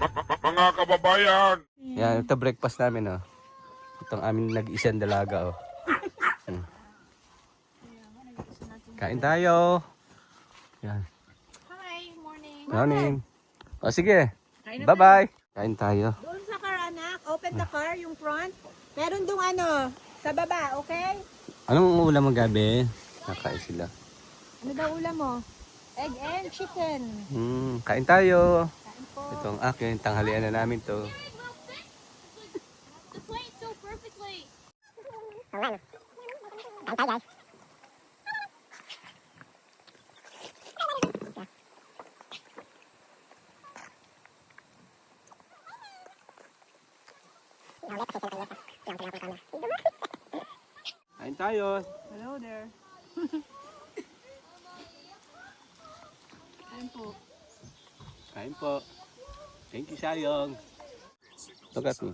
Mga kababayan. Yan, ito breakfast namin, oh. Itong aming nag-isang dalaga, oh. Kain tayo. Yan. Hi, morning. Morning. O sige. Kain na Bye-bye. Kain tayo. Doon sa car, anak. Open the car, yung front. Meron doon ano, sa baba, okay? Anong ulam mo gabi? Nakain sila. Ano daw ulam mo? Egg and chicken. Kain tayo. Kain po. Itong akin, tanghalian na namin to. The plate so perfectly. Kain tayo. Hello there. Kain po. Kain po. Thank you, Sayong. Look at me.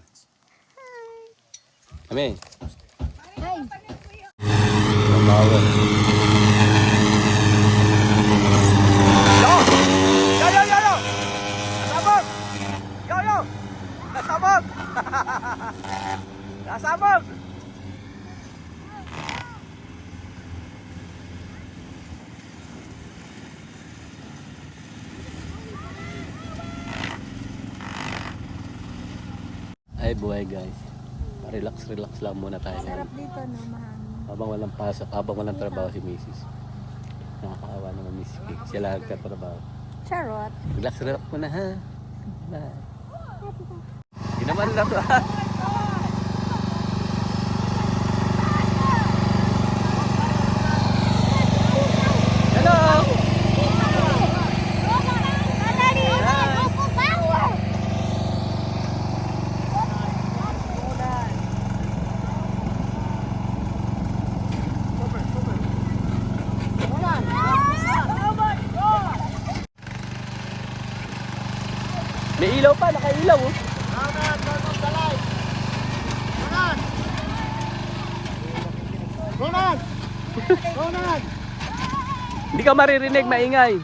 Kami. Hi. Bawal. Yo! Yo, yo, yo, yo! Nasabog! Yo, yo! Nasabog! Nasabog! Ay buhay guys. Relax lang muna tayo. Sarap dito, no? Mahangin. Habang walang pasok, habang walang trabaho si Mrs. Nakakaawa naman Mrs. K. Siya lang nagtatrabaho. Charot. Relax muna ha. Bye. Hindi naman lang to ha. Hello! May ilaw pa, nakailaw oh. Ronald! Ronald! Hindi ka maririnig, maingay.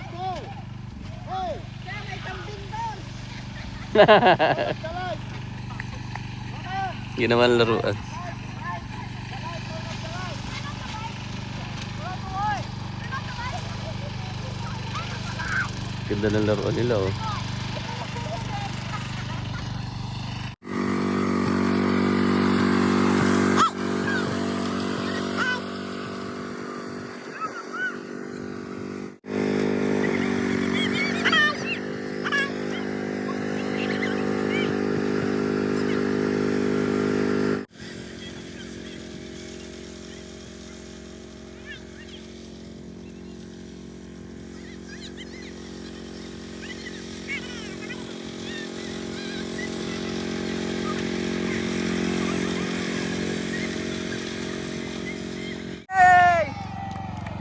Hey! Hey! Yun naman laruan. Ganda ng laruan nila oh.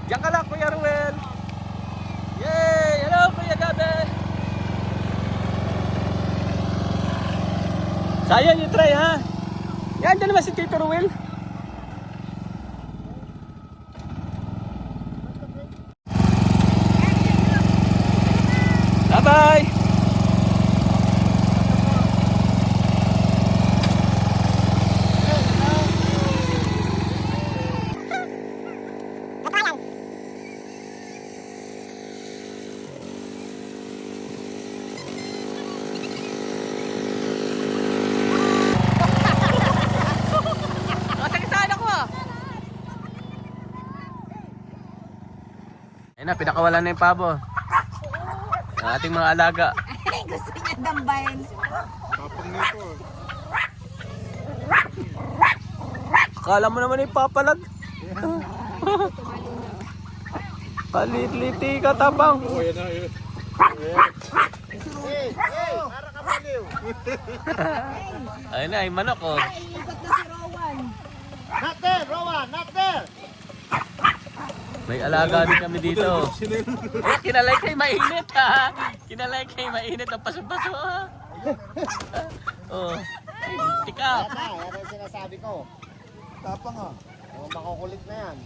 Diyan ka lang, Kuya Ruel. Yay! Hello, Kuya Gaben. Sayang you try, ha? Yan, dyan naman si Tito Ruel. Bye-bye! Ayun na, pinakawalan na yung pabo. Ang ating mga alaga. Gusto niya dambayin. Tapang nito. Akala mo naman yung papalag. Palit-liti ka, tabang. Oh, yan na yun. Hey! Hey! Para ka baliw! Ayun na, yung manok oh. Iikot na si Rowan. Not there, Rowan! Not there! May alaga din kami dito. Eh, kinalay kay mainit ha. Kinalay kay mainit ang paso-paso ha. Oh. Ay, tika. Yan ang sinasabi ko. Tapang ah. Makukulit na yan.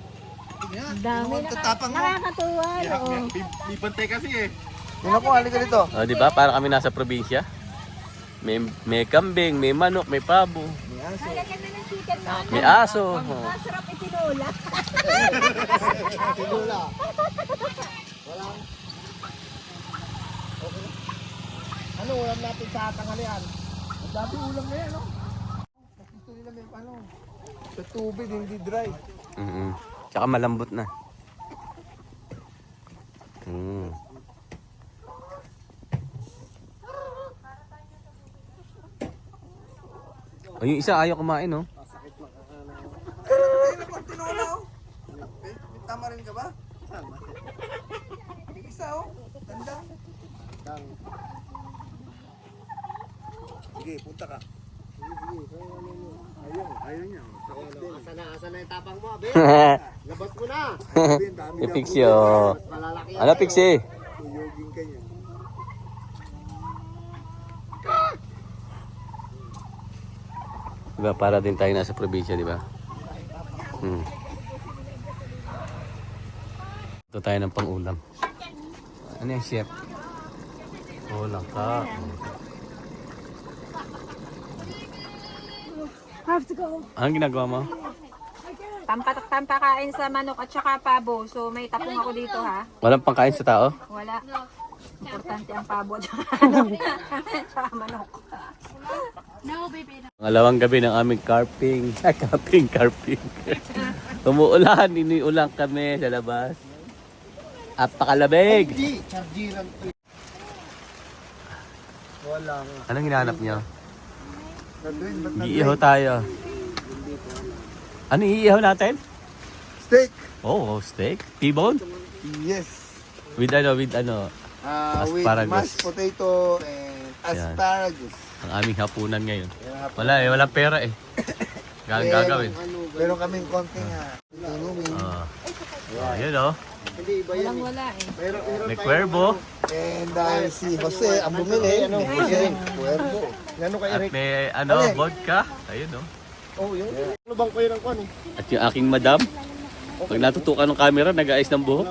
Dami nakakatuwa. Oo. May bantay kasi eh. Tingnan ko, halika dito. Oh, di ba? Para kami nasa probinsya. May kambing, may manok, may pabo, Lalagyan na ng chicken man. may aso. Oh. Masarap itinula. Sinula. Walang... Okay. Ano ulam natin sa tanghalian? Ang dami ulam na yan, no? Gusto nila may ano, sa tubig, hindi dry. Tsaka malambot na. Oh, yung isa ayaw kumain, no? Ay, napang tinola, oh. Tama rin ka ba? Tama. Yung isa, oh. Tanda. Sige, punta ka. Ayaw niya. Asa na yung tapang mo, abe? Labas mo na. Yung Pixie, oh. Malalaki Ano, Pixie? Tuyogin ka niya. Diba, para din tayo nasa probinsya, di ba? Ito tayo ng pang-ulam. Ano yung chef? Oh, langka. Have to go. Anong ginagawa mo? Tampakain sa manok at saka pabo. So may tapong ako dito ha. Walang pangkain sa tao? Wala. Importante ang pabo at saka manok. Pangalawang gabi ng aming carping. Ay, carping. Umuulan, iniulan kami sa labas. Apakalamig. Hindi, chargiran to. Walang. Anong hinahanap niyo? Nandun, ba't Iihaw tayo. Ano iihaw natin? steak? Oh, steak. T-bone? Yes. With ano? With Asparagus. mashed potato and asparagus. Ang aming hapunan ngayon. Wala eh, walang pera eh. Gagawin. Meron kaming konting inumin. Yun oh. Hindi iba yan. Wala eh. May cuervo. And dahil si Jose ang bumili, bumili rin. Cuervo. At may vodka. Ayun oh. Oh, yun. Ano bang kayo ng kwan eh? At yung aking madam. Pag natutukan ng camera, nag-aayos ng buhok.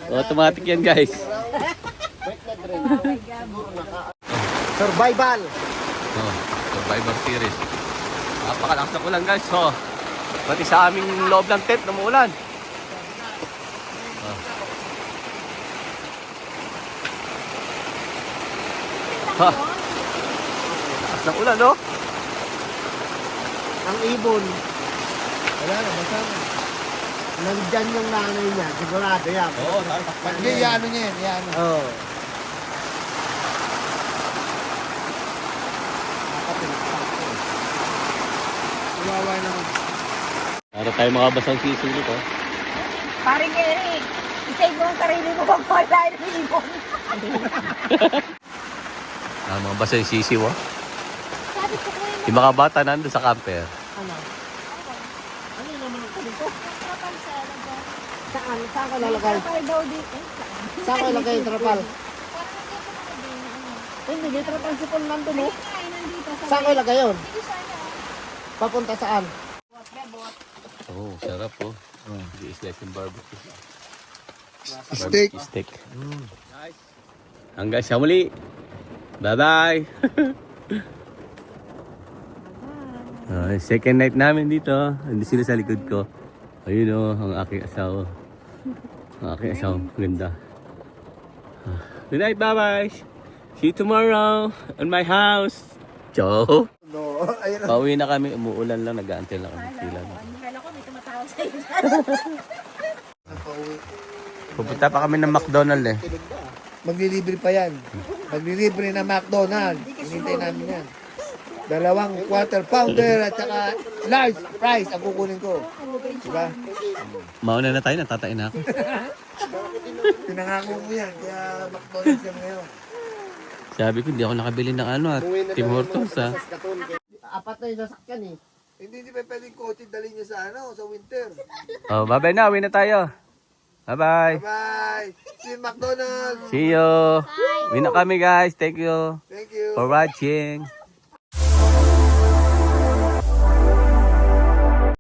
Automatic yan guys. Survival! Oh, Survivor Series. Napakalakas na ulan guys. Oh, pati sa aming loob ng tent umuulan. Oh. Ha. Lakas ng ulan, no? Ang ibon. Wala na, basta na. Nandyan yung nanay niya, sigurado yan. Oo, tatakpan Hindi, iano niya yan, iano. Oo. Kawawa naman. Para tayo makabasang sisig nito. Paring Eric, isave mo ang sarili mo pag wala ng ibon. Mga basa yung sisiw, oh. Sabi ko ko yun. Yung mga bata nandun sa camper. Ano? Ano yung naman ang kulit ko? Saan? Saan ka lalagay? Trapal daw dito. Saan ka lalagay yung trapal? Hindi, may trapal si Paul nandun, no? Saan ka lalagay yun? Papunta saan? Oh, sarap, oh. Hindi slice yung barbecue. Steak. Barbecue steak. Hanggang sa muli. Bye-bye. Second night namin dito. Hindi sila sa likod ko. Ayun oh, ang aking asawa. Ang aking asawa. Ganda. Good night, bye-bye. See you tomorrow on my house. Ciao. No, ayun. Pauwi na kami. Umuulan lang. Nag-aantay lang kami. Sila. Kala ko may tumatawa sa iyo. Pupunta pa kami ng McDonald's eh. Maglilibre pa yan. Maglilibre na McDonald's. Hinintay namin yan. 2 quarter pounder at saka large fries ang kukunin ko. Diba? Mauna na tayo. Natatain na ako. Pinangako mo yan. Kaya McDonald's yan ngayon. Sabi ko, hindi ako nakabili ng ano at Tim Hortons ha. Apat na yung sasakyan eh. Hindi pa pwedeng kotse dali niya sa sa winter. Oh, bye-bye na. Uwi na tayo. Bye-bye. Bye! See you McDonald's! See you. Uwi na kami guys. Thank you Thank you! for watching.